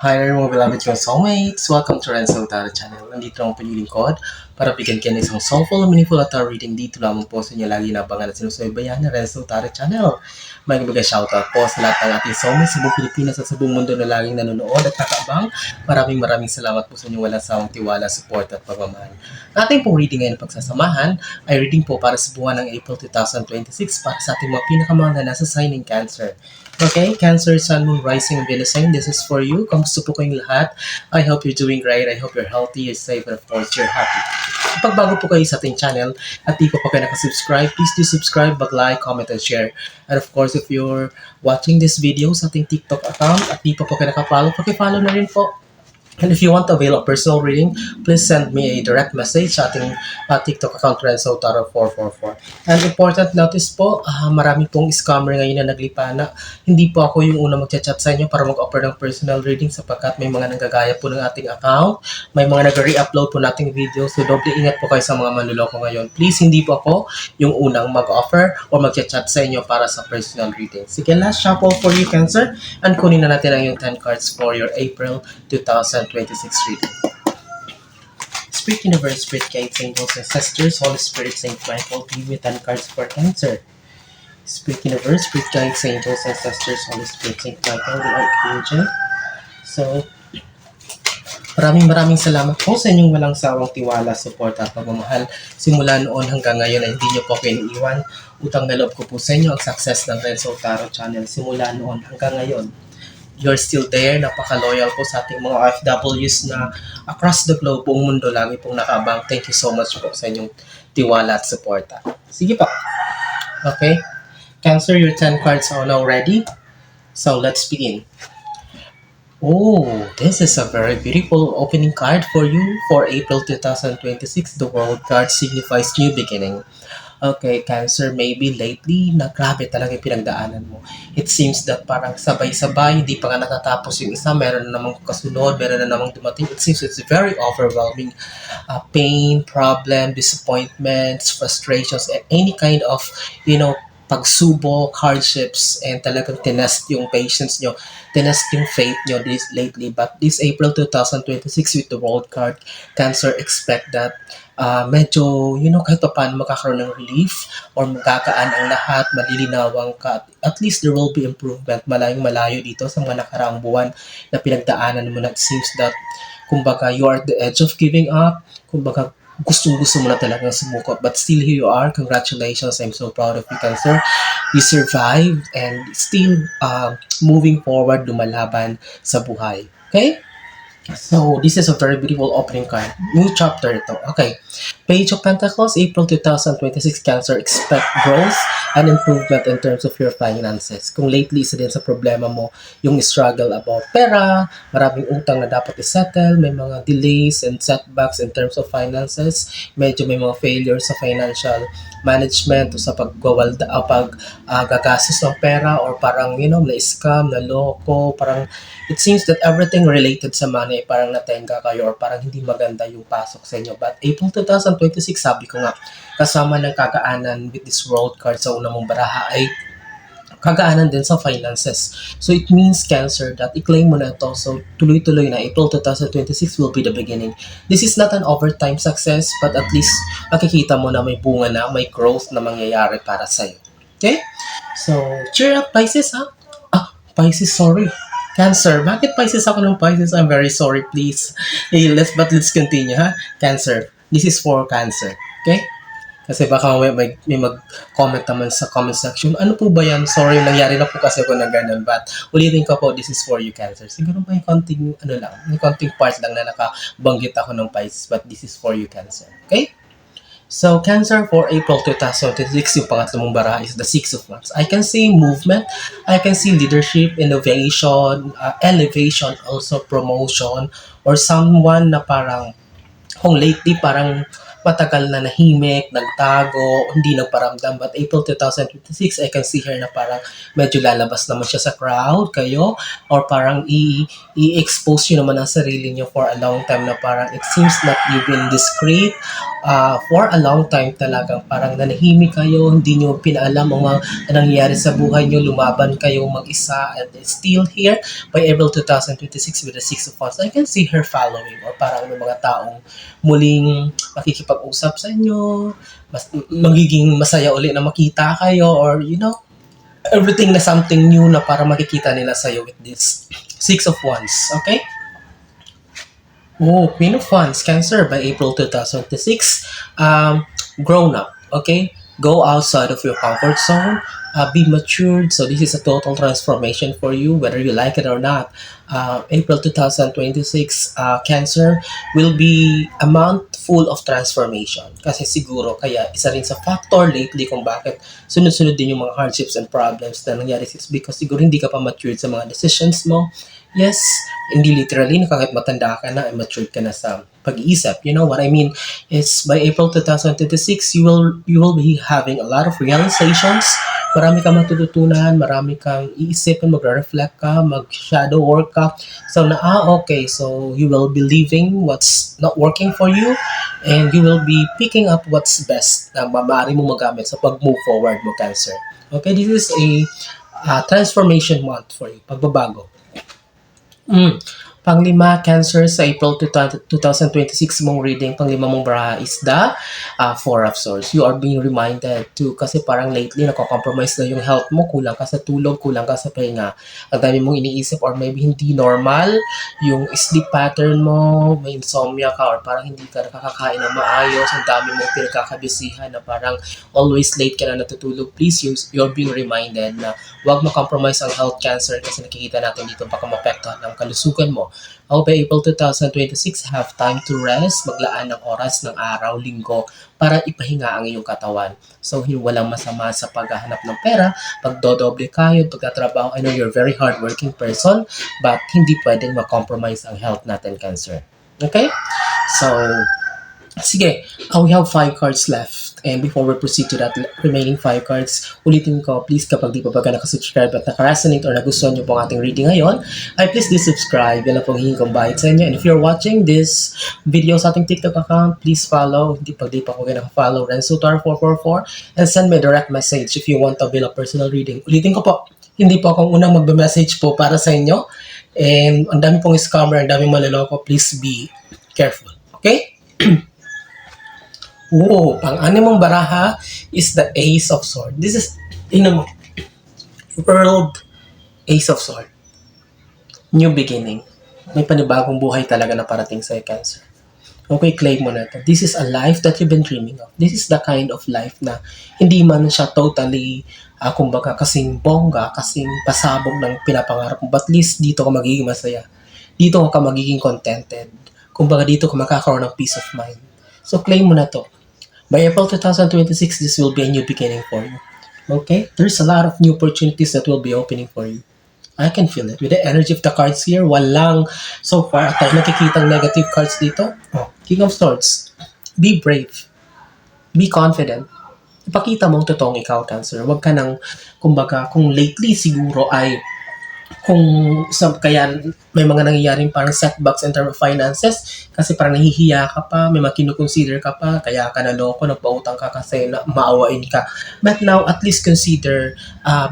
Hi there mga beloved kong soulmates! Welcome to Renzo Tara Channel. Nandito lang po yung lingkod para bigyan kayo ng isang soulful, meaningful at reading dito lamang po sa inyo lagi nabangan at sinusubaybayan na Renzo Tara Channel. May mga shoutout po sa lahat ng ating soulmates sa buong Pilipinas at sa buong mundo na laging nanonood at kakaabang. Maraming salamat po sa inyong walang sawang tiwala, support at pagmamahal. Ating pong reading ngayon pagsasamahan ay reading po para sa buwan ng April 2026 para sa ating mga pinakamahal na nasa sign ng Cancer. Okay, Cancer, Sun, Moon, Rising, Venus sign, this is for you. Kamusta po kayong lahat? I hope you're doing great. I hope you're healthy, you're safe, and of course, you're happy. Kapag bago po kayo sa ating channel at di po pa kayo nakasubscribe, please do subscribe, mag-like, comment, and share. And of course, if you're watching this video sa ating TikTok account at di pa po kayo nakapollow, paki-follow na rin po. And if you want to avail a personal reading, please send me a direct message sa ating TikTok account, Renzo Taro 444. And important notice po, marami pong scammer ngayon na naglipana. Hindi po ako yung una mag-chat sa inyo para mag-offer ng personal reading sapagkat may mga nanggagaya po ng ating account. May mga nag-re-upload po nating video. So, doble ingat po kayo sa mga manluloko ngayon. Please, hindi po ako yung unang mag-offer o mag-chat sa inyo para sa personal reading. Sige, last shuffle for you, Cancer. And kunin na natin ang yung 10 cards for your April 2026 reading. Spirit Universe, Spirit Guides, Angels, Ancestors, Holy Spirit, Saint Michael, give me 10 cards for Cancer. Spirit Universe, Spirit Guides, Angels, Ancestors, Holy Spirit, Saint Michael, the Archangel. So, maraming salamat po sa inyong walang sawang tiwala, support at pagmamahal. Simula noon hanggang ngayon ay hindi niyo po kayo iniwan. Utang na loob ko po sa inyo ang success ng Renzo Taro Channel. Simula noon hanggang ngayon, you're still there. Napaka-loyal po sa ating mga OFWs na across the globe, buong mundo, lagi pong nakaabang. Thank you so much po sa inyong tiwala at suporta. Sige po. Okay. Cancer, your 10 cards are now ready. So, let's begin. Oh, this is a very beautiful opening card for you for April 2026. The World card signifies new beginning. Okay, Cancer, maybe lately, na grabe talaga yung pinagdaanan mo. It seems that parang sabay-sabay, hindi pa nga natatapos yung isa, meron na namang kasunod, meron na namang dumating. It seems it's very overwhelming. Pain, problem, disappointments, frustrations, and any kind of, pagsubok, hardships, and talagang tinest yung patience nyo, tinest yung faith nyo this lately. But this April 2026 with the World card, Cancer, expect that medyo, kahit pa paano makakaroon ng relief or magkakaan ang lahat, malilinawan ka. At least there will be improvement. Malayo dito sa mga nakaraang buwan na pinagdaanan mo na it seems that, kumbaga, you are at the edge of giving up. Kumbaga, gusto mo na talagang sumukot. But still, here you are. Congratulations. I'm so proud of you, Cancer. You survived and still moving forward, lumalaban sa buhay. Okay? So, this is a very beautiful opening card. New chapter ito. Okay. Page of Pentacles, April 2026, Cancer, expect growth and improvement in terms of your finances. Kung lately, isa din sa problema mo, yung struggle about pera, maraming utang na dapat i-settle, may mga delays and setbacks in terms of finances, medyo may mga failures sa financial management o sa gagastos ng pera or parang, na-scam, na-loko, parang it seems that everything related sa money parang natenga kayo or parang hindi maganda yung pasok sa inyo. But April 2026, sabi ko nga, kasama ng kagaanan with this World card sa unang mong baraha ay kagaanan din sa finances. So it means, Cancer, that i-claim mo na ito. So tuloy-tuloy na, April 2026 will be the beginning. This is not an overtime success, but at least makikita mo na may bunga na, may growth na mangyayari para sa'yo. Okay? So, cheer up, Pisces, ha? Pisces, sorry. Cancer, bakit Pisces ako ng Pisces? I'm very sorry, please. Hey, let's continue, ha? Cancer, this is for Cancer. Okay? Kasi baka may mag-comment naman sa comment section. Ano po ba yan? Sorry, nangyari na po kasi ako na ganun. But ulitin ko po, this is for you, Cancer. Siguro may konting, may konting part lang na nakabanggit ako ng Pisces. But this is for you, Cancer. Okay? So, Cancer, for April 2026, yung pangatlo mong baraha is the Six of Wands. I can see movement, I can see leadership, innovation, elevation, also promotion, or someone na parang, kung lately parang matagal na nahimik, nagtago, hindi nagparamdam. But April 2026, I can see her na parang medyo lalabas naman siya sa crowd kayo, or parang i-expose nyo naman ang sarili nyo for a long time na parang it seems that you've been discreet for a long time talagang parang nanahimik kayo, hindi nyo pinaalam ang mga nangyayari sa buhay nyo, lumaban kayo mag-isa, and still here by April 2026 with the Six of Wands. I can see her following, or parang may mga taong muling makikipag-usap sa inyo, magiging masaya uli na makita kayo, or everything na something new na para makikita nila sa'yo with this Six of Wands, okay? Oh, Queen of Wands, Cancer, by April 2026, grown up, okay? Go outside of your comfort zone, be matured. So this is a total transformation for you, whether you like it or not. April 2026, Cancer will be a month full of transformation. Kasi siguro, kaya isa rin sa factor lately kung bakit sunod-sunod din yung mga hardships and problems na nangyari is because siguro hindi ka pa matured sa mga decisions mo. Yes, hindi literally, kahit matanda ka na, matured ka na sa pag-iisip. You know what I mean? It's by April 2026, you will be having a lot of realizations. Marami kang matututunan, marami kang iisipin, magre-reflect ka, mag-shadow work ka. So okay, so you will be leaving what's not working for you, and you will be picking up what's best na maaari mo magamit sa pag-move forward mo, Cancer. Okay, this is a transformation month for you, pagbabago. Panglima, Cancer, sa April 2026 mong reading, panglima mong baraha is the Four of Swords. You are being reminded to, kasi parang lately nako-compromise na yung health mo, kulang ka sa tulog, kulang ka sa pahinga. Ang dami mong iniisip, or maybe hindi normal yung sleep pattern mo, may insomnia ka, or parang hindi ka nakakakain ng maayos, ang dami mong pinagkakabisihan na parang always late ka na natutulog. Please, you're being reminded na huwag ma-compromise ang health, Cancer, kasi nakikita natin dito baka mapektuhan ng kalusugan mo. By April 2026, have time to rest, maglaan ng oras ng araw, linggo, para ipahinga ang iyong katawan. So, walang masama sa paghahanap ng pera, pagdodoble kayo, pagtatrabaho. I know you're a very hardworking person, but hindi pwedeng ma-compromise ang health natin, Cancer. Okay? So, sige, we have 5 cards left. And before we proceed to that remaining 5 cards, ulitin ko, please, kapag di pa ba nakasubscribe at nakaresonate or nagustuhan nyo pong ating reading ngayon, ay please do subscribe. Yan ang pong hingin kong bayad sa inyo. And if you're watching this video sa ating TikTok account, please follow. Di pa ko follow Renzotar444, and send me a direct message if you want to build a personal reading. Ulitin ko po, hindi po akong unang magbe-message po para sa inyo. And ang dami pong scammer, ang dami maloloko. Please be careful. Okay? Pang-anim mong baraha is the Ace of Swords. This is, World Ace of Swords. New beginning. May panibagong buhay talaga na parating sa Cancer. Okay, claim mo na ito. This is a life that you've been dreaming of. This is the kind of life na hindi man siya totally, kumbaga, kasing bongga, kasing pasabog ng pinapangarap mo. But at least dito ka magiging masaya. Dito ka magiging contented. Kumbaga, dito ka makakaroon ng peace of mind. So, claim mo na to. By April 2026, this will be a new beginning for you. Okay? There's a lot of new opportunities that will be opening for you. I can feel it. With the energy of the cards here, walang so far tayo nakikitang negative cards dito. King of Swords. Be brave. Be confident. Ipakita mo ang totoong ikaw, Cancer. Huwag ka nang, kumbaga, kung lately siguro ay kaya may mga nangyayaring parang setbacks in terms of finances kasi parang nahihiya ka pa, may makinukonsider ka pa, kaya ka naloko, nagpautang ka kasi maawain ka. But now, at least consider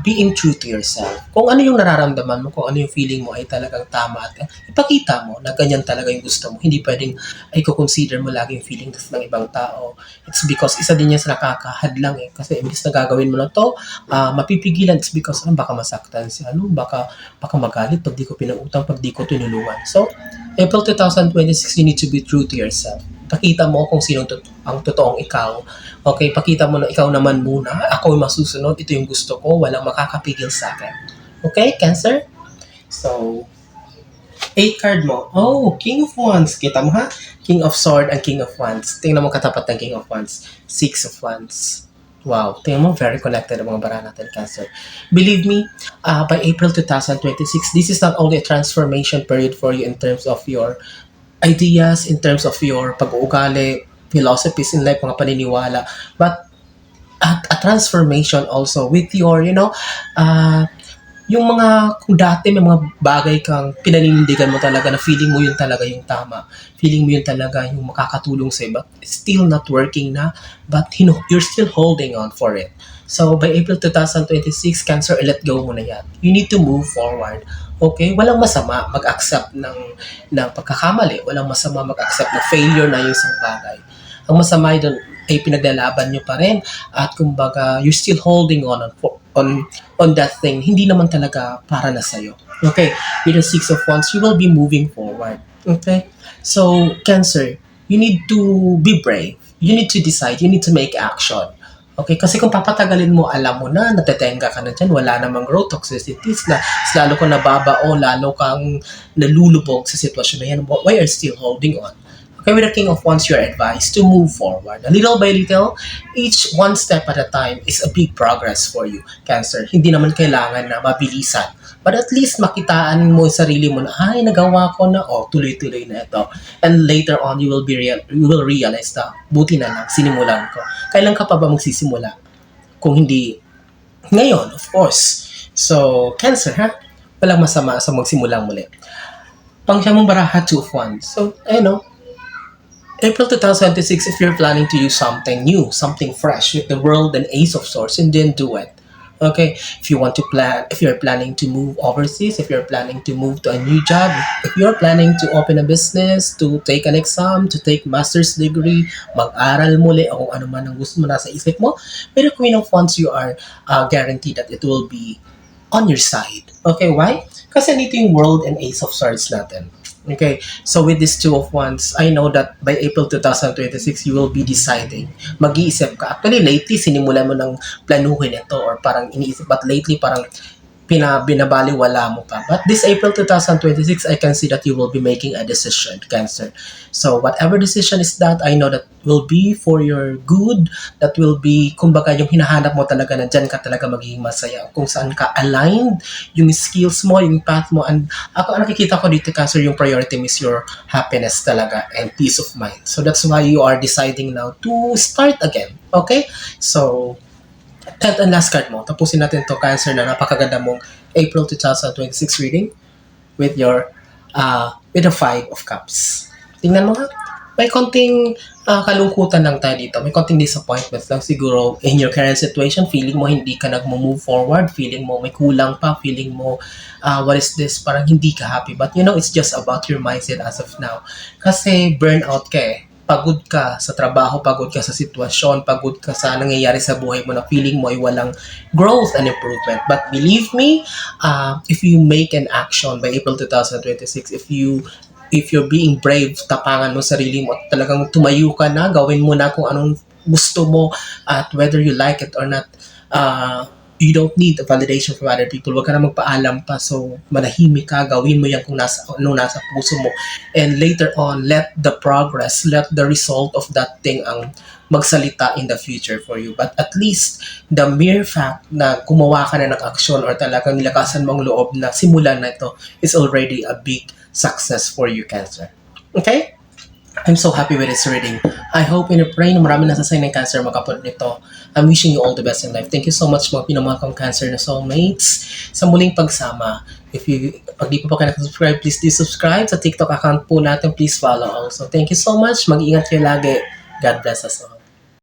being true to yourself. Kung ano yung nararamdaman mo, kung ano yung feeling mo ay talagang tama at ipakita mo na ganyan talaga yung gusto mo. Hindi pwedeng ay consider mo lagi yung feelings ng ibang tao. It's because isa din yan sa nakakahadlang kasi imbis na gagawin mo na to, mapipigilan. It's because baka masaktan si baka magalit pag di ko pinautang, pag di ko tinulungan. So, April 2026, you need to be true to yourself. Pakita mo kung sino ang totoong ikaw. Okay, pakita mo na ikaw naman muna. Ako yung masusunod. Ito yung gusto ko. Walang makakapigil sa akin. Okay, Cancer? So, 8 card mo. King of Wands. Kita mo ha? King of Sword and King of Wands. Tingnan mo katapat ng King of Wands. 6 of Wands. Wow, tingnan mo, very connected ang mga bara natin, Cancer. Believe me, by April 2026, this is not only a transformation period for you in terms of your ideas, in terms of your pag-uugali, philosophies in life, mga paniniwala, but a transformation also with your, yung mga, kung dati may mga bagay kang pinaninindigan mo talaga na feeling mo yun talaga yung tama, feeling mo yun talaga yung makakatulong sa'yo, but still not working na, but you're still holding on for it. So, by April 2026, Cancer, let go mo na yan. You need to move forward. Okay? Walang masama mag-accept ng pagkakamali. Walang masama mag-accept na failure na yung isang bagay. Ang masama doon ay pinaglalaban nyo pa rin at kumbaga you're still holding on that thing. Hindi naman talaga para na sa'yo. Okay? With the Six of Wands, you will be moving forward. Okay? So, Cancer, you need to be brave. You need to decide. You need to make action. Okay, kasi kung papatagalin mo, alam mo na, natetenga ka na dyan, wala namang growth, toxicities na, lalo kang nababao, lalo kang nalulubog sa sitwasyon na yan, why are you still holding on? Okay, with the King of Wands, your advice to move forward. Little by little, each one step at a time is a big progress for you, Cancer. Hindi naman kailangan na mabilisan. But at least makitaan mo yung sarili mo na, ay, nagawa ko na, tuloy-tuloy na ito. And later on, you will realize na, buti na lang, sinimulan ko. Kailan ka pa ba magsisimula? Kung hindi, ngayon, of course. So, Cancer, ha? Walang masama sa magsimulang muli. Pang-siyamong baraha, Two of Wands. So, April 2026, if you're planning to use something new, something fresh with the World and Ace of Swords, and then do it. Okay, if you're planning to move overseas, if you're planning to move to a new job, if you're planning to open a business, to take an exam, to take master's degree, mag-aral muli, o kung ano man ang gusto mo nasa isip mo, with the Queen of Wands, you are guaranteed that it will be on your side. Okay, why? Kasi nito yung World and Ace of Swords natin. Okay, so with this Two of Wands, I know that by April 2026, you will be deciding. Mag-iisip ka. Actually, lately, sinimulan mo ng planuhin ito or parang iniisip. But lately, parang binabaliwala mo pa. But this April 2026, I can see that you will be making a decision, Cancer. So, whatever decision is that, I know that will be for your good. That will be, kumbaga, yung hinahanap mo talaga na dyan ka talaga magiging masaya. Kung saan ka aligned, yung skills mo, yung path mo. And ako, nakikita ko dito, Cancer, yung priority is your happiness talaga and peace of mind. So, that's why you are deciding now to start again. Okay? So, 10th and last card mo. Tapusin natin to, Cancer, na napakaganda mong April 2026 reading with the Five of Cups. Tingnan mo nga. May konting kalungkutan lang tayo dito. May konting disappointment lang siguro in your current situation. Feeling mo hindi ka nag-move forward. Feeling mo may kulang pa. Feeling mo, what is this? Parang hindi ka happy. But it's just about your mindset as of now. Kasi burnout ka eh. Pagod ka sa trabaho, pagod ka sa sitwasyon, pagod ka sa nangyayari sa buhay mo na feeling mo ay walang growth and improvement. But believe me, if you make an action by April 2026, if you're being brave, tapangan mo sarili mo at talagang tumayo ka na, gawin mo na kung anong gusto mo at whether you like it or not, you don't need a validation from other people. Huwag ka na magpaalam pa. So, manahimik ka. Gawin mo yan kung nasa puso mo. And later on, let the progress, let the result of that thing ang magsalita in the future for you. But at least, the mere fact na gumawa ka na ng aksyon or talagang nilakasan mong loob na simulan na ito is already a big success for you, Cancer. Okay? I'm so happy with this reading. I hope and pray na marami nasa sign ng Cancer makapunod nito. I'm wishing you all the best in life. Thank you so much mga pinamahal kong Cancer na soulmates sa muling pagsama. Pag di pa nakasubscribe, please do subscribe. Sa TikTok account po natin, please follow also. Thank you so much. Mag-ingat kayo lagi. God bless us all.